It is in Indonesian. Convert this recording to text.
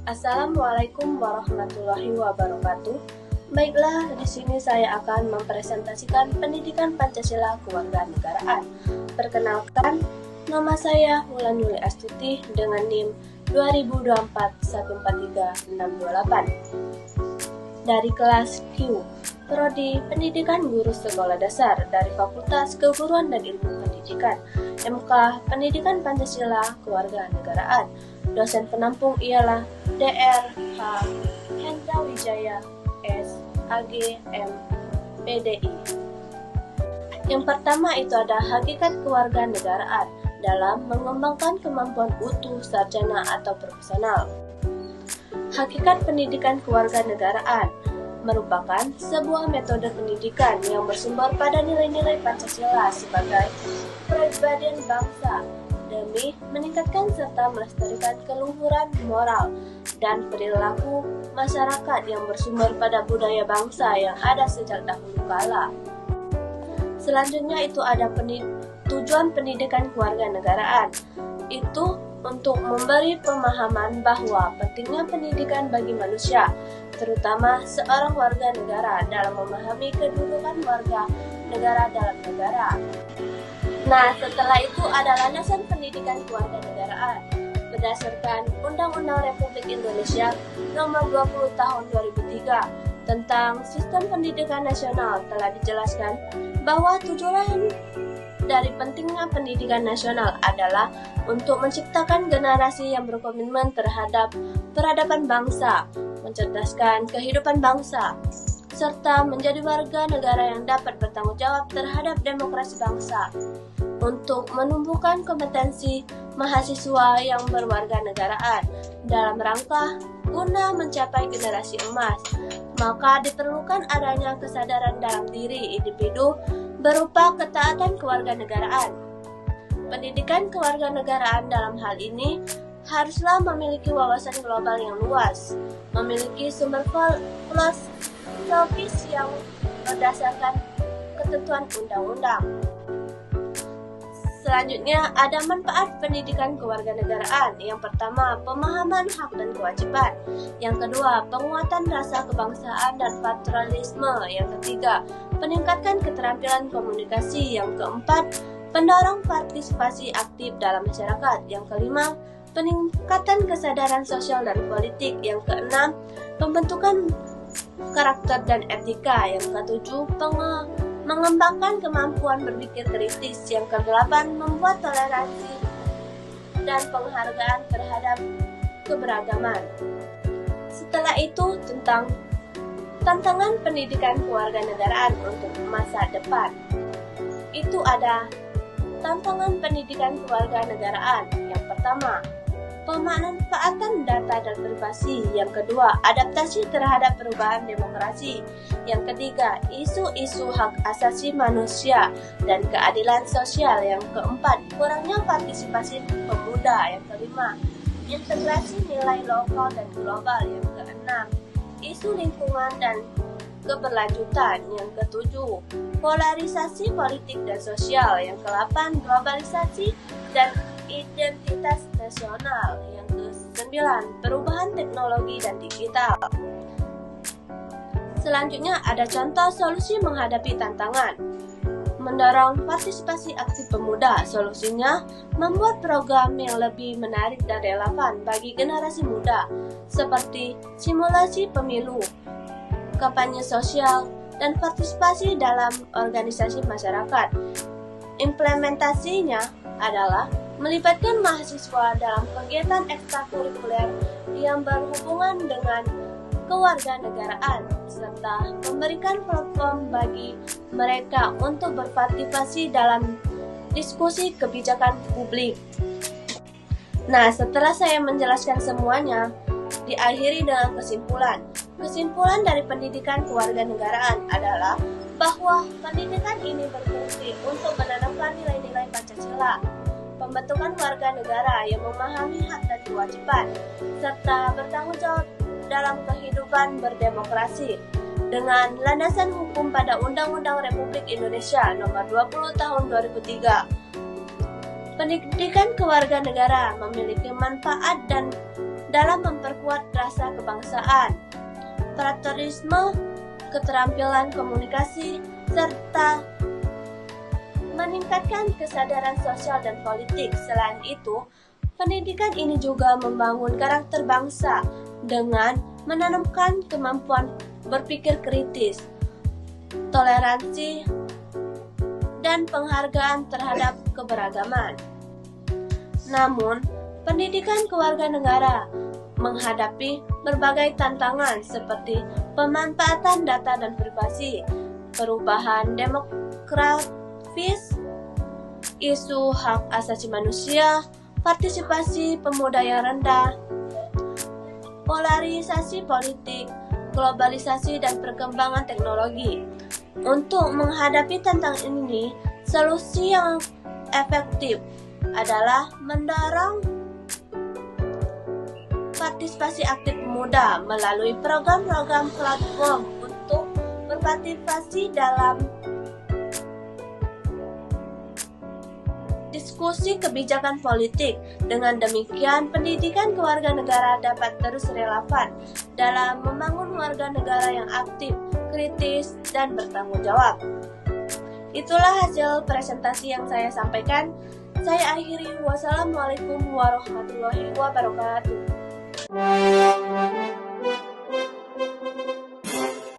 Assalamualaikum warahmatullahi wabarakatuh. Baiklah, di sini saya akan mempresentasikan pendidikan Pancasila Kewarganegaraan. Perkenalkan, nama saya Wulan Yuli Astuti dengan NIM 2024143628 dari kelas Q, Prodi Pendidikan Guru Sekolah Dasar dari Fakultas Keguruan dan Ilmu Pendidikan, MK Pendidikan Pancasila Kewarganegaraan. Dosen penampung ialah Dr. H. Hendra Wijaya, S. Ag. M. PDI. Yang pertama itu ada hakikat kewarganegaraan dalam mengembangkan kemampuan utuh, sarjana, atau profesional. Hakikat pendidikan kewarganegaraan merupakan sebuah metode pendidikan yang bersumber pada nilai-nilai Pancasila sebagai kepribadian bangsa demi meningkatkan serta melestarikan keluhuran moral dan perilaku masyarakat yang bersumber pada budaya bangsa yang ada sejak dahulu kala. Selanjutnya itu ada tujuan pendidikan kewarganegaraan, itu untuk memberi pemahaman bahwa pentingnya pendidikan bagi manusia, terutama seorang warga negara dalam memahami kedudukan warga negara dalam negara. Nah, setelah itu ada landasan pendidikan kewarganegaraan berdasarkan Undang-Undang Republik Indonesia Nomor 20 Tahun 2003 tentang Sistem Pendidikan Nasional. Telah dijelaskan bahwa tujuan dari pentingnya pendidikan nasional adalah untuk menciptakan generasi yang berkomitmen terhadap peradaban bangsa, mencerdaskan kehidupan bangsa, serta menjadi warga negara yang dapat bertanggung jawab terhadap demokrasi bangsa, untuk menumbuhkan kompetensi mahasiswa yang berwarga negaraan dalam rangka guna mencapai generasi emas. Maka diperlukan adanya kesadaran dalam diri individu berupa ketaatan kewarganegaraan. Pendidikan kewarganegaraan dalam hal ini haruslah memiliki wawasan global yang luas, memiliki sumber filosofis yang berdasarkan ketentuan undang-undang. Selanjutnya ada manfaat pendidikan kewarganegaraan. Yang pertama, pemahaman hak dan kewajiban. Yang kedua, penguatan rasa kebangsaan dan patriotisme. Yang ketiga, peningkatan keterampilan komunikasi. Yang keempat, pendorong partisipasi aktif dalam masyarakat. Yang kelima, peningkatan kesadaran sosial dan politik. Yang keenam, pembentukan karakter dan etika. Yang ketujuh, mengembangkan kemampuan berpikir kritis. Yang kedelapan, membuat toleransi dan penghargaan terhadap keberagaman. Setelah itu tentang tantangan pendidikan kewarganegaraan untuk masa depan. Itu ada tantangan pendidikan kewarganegaraan. Yang pertama, pemanfaatan data dan privasi. Yang kedua, adaptasi terhadap perubahan demokrasi. Yang ketiga, isu-isu hak asasi manusia dan keadilan sosial. Yang keempat, kurangnya partisipasi pemuda. Yang kelima, integrasi nilai lokal dan global. Yang keenam, isu lingkungan dan keberlanjutan. Yang ketujuh, polarisasi politik dan sosial. Yang kedelapan, globalisasi dan identitas nasional. Yang ke-9, perubahan teknologi dan digital. Selanjutnya ada contoh solusi menghadapi tantangan. Mendorong partisipasi aktif pemuda. Solusinya membuat program yang lebih menarik dan relevan bagi generasi muda, seperti simulasi pemilu, kampanye sosial, dan partisipasi dalam organisasi masyarakat. Implementasinya adalah melibatkan mahasiswa dalam kegiatan ekstrakurikuler yang berhubungan dengan kewarganegaraan, serta memberikan platform bagi mereka untuk berpartisipasi dalam diskusi kebijakan publik. Nah, setelah saya menjelaskan semuanya, diakhiri dengan kesimpulan. Kesimpulan dari pendidikan kewarganegaraan adalah bahwa pendidikan ini berfungsi untuk menanamkan nilai-nilai Pancasila, pembentukan warga negara yang memahami hak dan kewajiban, serta bertanggung jawab dalam kehidupan berdemokrasi dengan landasan hukum pada Undang-Undang Republik Indonesia Nomor 20 Tahun 2003. Pendidikan kewarganegaraan memiliki manfaat dan dalam memperkuat rasa kebangsaan, patriotisme, keterampilan komunikasi, serta meningkatkan kesadaran sosial dan politik. Selain itu, pendidikan ini juga membangun karakter bangsa dengan menanamkan kemampuan berpikir kritis, toleransi, dan penghargaan terhadap keberagaman. Namun, pendidikan kewarganegaraan menghadapi berbagai tantangan seperti pemanfaatan data dan privasi, perubahan demografis, isu hak asasi manusia, partisipasi pemuda yang rendah, polarisasi politik, globalisasi, dan perkembangan teknologi. Untuk menghadapi tantangan ini, solusi yang efektif adalah mendorong partisipasi aktif pemuda melalui program-program platform untuk berpartisipasi dalam diskusi kebijakan politik. Dengan demikian, pendidikan kewarganegaraan dapat terus relevan dalam membangun warga negara yang aktif, kritis, dan bertanggung jawab. Itulah hasil presentasi yang saya sampaikan. Saya akhiri. Wassalamualaikum warahmatullahi wabarakatuh.